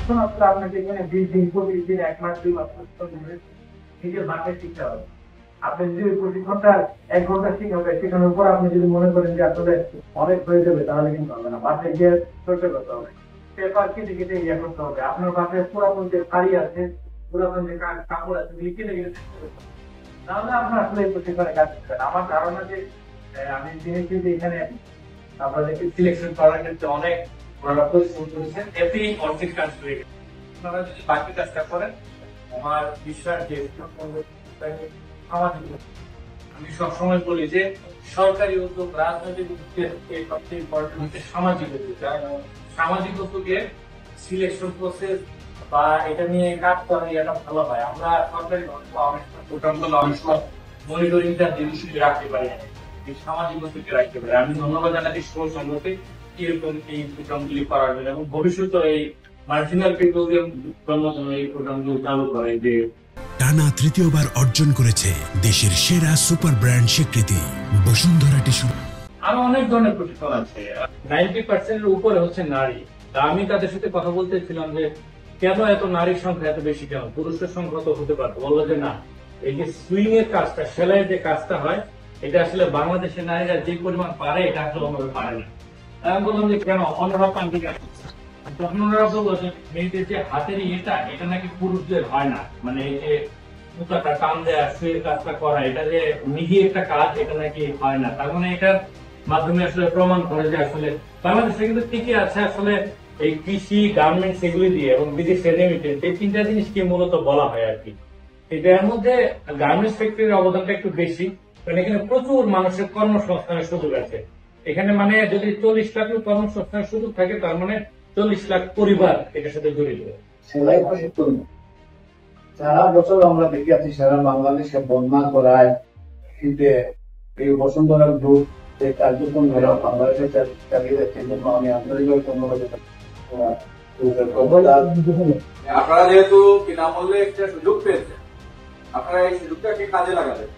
প্রশিক্ষণ আসলে আপনাকে এখানে 20 দিন 25 দিন 1 মাস 2 মাস প্রশিক্ষণ নেবে, নিজের ভাষায় শিখতে হবে। আপনি যদি ওই প্রশিক্ষণটা 1 ঘন্টা শেখানোর পর আপনি যদি মনে করেন যে আসলে অনেক হয়ে যাবে, তাহলে কিন্তু হবে না। বাসায় গিয়ে চর্চা করতে হবে, পেপার কেটে কেটে ইয়ে করতে হবে। আপনার বাসায় পুরাতন যে শাড়ি আছে, পুরাতন যে কাপড় আছে, ওগুলি কেটে কেটে শিখতে হবে। তাহলে আপনার আসলে এই প্রশিক্ষণে কাজ করতে হবে। আমার ধারণা যে আমি জেনেছি যে এখানে আপনাদেরকে সিলেকশন করার ক্ষেত্রে অনেক ওনারা পরিশ্রম করেছেন, এতেই অর্ধেক কাজ হয়ে গেছে। আপনারা যদি বাকি কাজটা করেন, আমার বিশ্বাস যে সামাজিক উদ্যোগ। আমি সবসময় বলি যে সরকারি উদ্যোগ, রাজনৈতিক উদ্যোগের সবচেয়ে ইম্পর্টেন্ট হচ্ছে সামাজিক উদ্যোগ। সামাজিক উদ্যোগে সিলেকশন প্রসেস বা এটা নিয়ে কাজ করা এটা ভালো হয়। আমরা সরকারি প্রোগ্রামগুলো অনেক সময় মনিটরিংটা জিনিস রাখতে পারি, এই সামাজিক উদ্যোগে রাখতে পারি। আমি ধন্যবাদ জানাচ্ছি সকল সংগঠনকে এরকম এই প্রোগ্রামগুলি করার জন্য, এবং ভবিষ্যতে এই মার্জিনাল পিপলদের জন্য এই প্রোগ্রামগুলো চালু করে। যে টানা তৃতীয়বার অর্জন করেছে দেশের সেরা সুপার ব্র্যান্ড স্বীকৃতি বসুন্ধরা টিস্যু। আরো অনেক ধরনের প্রশিক্ষণ আছে। 90% এর উপরে হচ্ছে নারী। তা আমি তাদের সাথে কথা বলতেছিলাম যে কেন এত নারীর সংখ্যা এত বেশি, কেন পুরুষের সংখ্যা তো হতে পারতো। বললো যে না, এই যে সুইং এর কাজটা, সেলাইয়ের যে কাজটা হয়, এটা আসলে বাংলাদেশের নারীরা যে পরিমাণ পারে এটা আসলে অন্যরা পারে না। আমি বললাম যে কেন অন্যরা পান কি? তখন ওনারা বললো যে মেয়েদের যে হাতের এটা নাকি পুরুষদের হয় না, মানে এই যে মুখাটা টান দেয়া, সুইয়ের কাজটা করা, এটা যে মিহি একটা কাজ, এটা নাকি হয় না। তার মানে এটার মাধ্যমে আসলে প্রমাণ করে যে আসলে বাংলাদেশে কিন্তু টিকে আছে আসলে এই কৃষি, গার্মেন্টস এগুলি দিয়ে, এবং বিদেশে রেমিটেন্স, এই তিনটা জিনিসকে মূলত বলা হয় আর কি। এটার মধ্যে গার্মেন্টস ফ্যাক্টরির অবদানটা একটু বেশি, কারণ এখানে প্রচুর মানুষের কর্মসংস্থানের সুযোগ আছে। এখানে মানে যদি 40 লাখ কর্মসংস্থানের সুযোগ থাকে, তার মানে 40 লাখ পরিবার এটার সাথে জড়িত। সেলাই প্রশিক্ষণ সারা বছর আমরা দেখি আছি, সারা বাংলাদেশে বন্যা করায় শীতে এই বসুন্ধরা গ্রুপ যে কার্যক্রম বাংলাদেশে চালিয়ে যাচ্ছে, জন্য আমি আন্তরিকভাবে ধন্যবাদ জানাই। আপনারা যেহেতু বিনামূল্যে একটা সুযোগ পেয়েছেন, আপনারা এই সুযোগটাকে কাজে লাগাবেন।